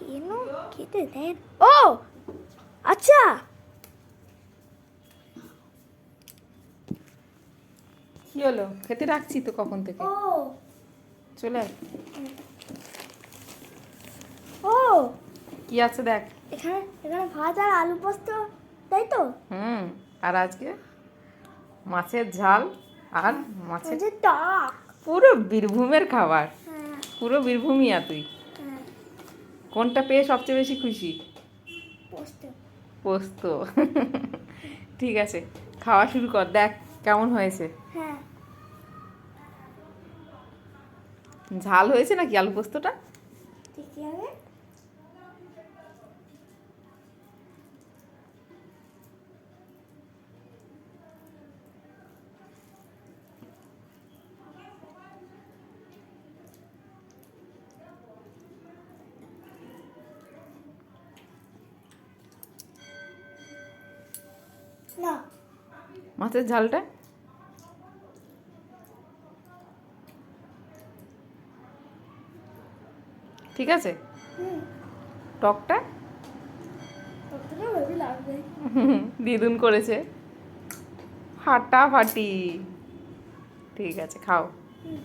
কেন খেতে দেন? ও আচ্ছা, কি হলো? খেতে রাখছি তো কখন থেকে। ও চলে আয়। ও কি আছে দেখ। এখানে এখানে ভাত আর আলু পোস্ত, তাই তো? আর আজকে মাছের ঝাল আর মাছের যে টক। পুরো বীরভূমের খাবার। হ্যাঁ পুরো বীরভূমিয়া তুই। হ্যাঁ, কোনটা পেয়ে সবচেয়ে বেশি খুশি? পোস্ত। পোস্ত। ঠিক আছে, খাওয়া শুরু কর, দেখ কেমন হয়েছে। হ্যাঁ, ঝাল হয়েছে নাকি আলু পোস্তটা? ঠিকই হবে। না, মাছের ঝালটা ঠিক আছে? হুম, টকটা কতটা ভাবে লাগবে। দিদুন করেছে ফাটাফাটি। ঠিক আছে, খাও। হুম।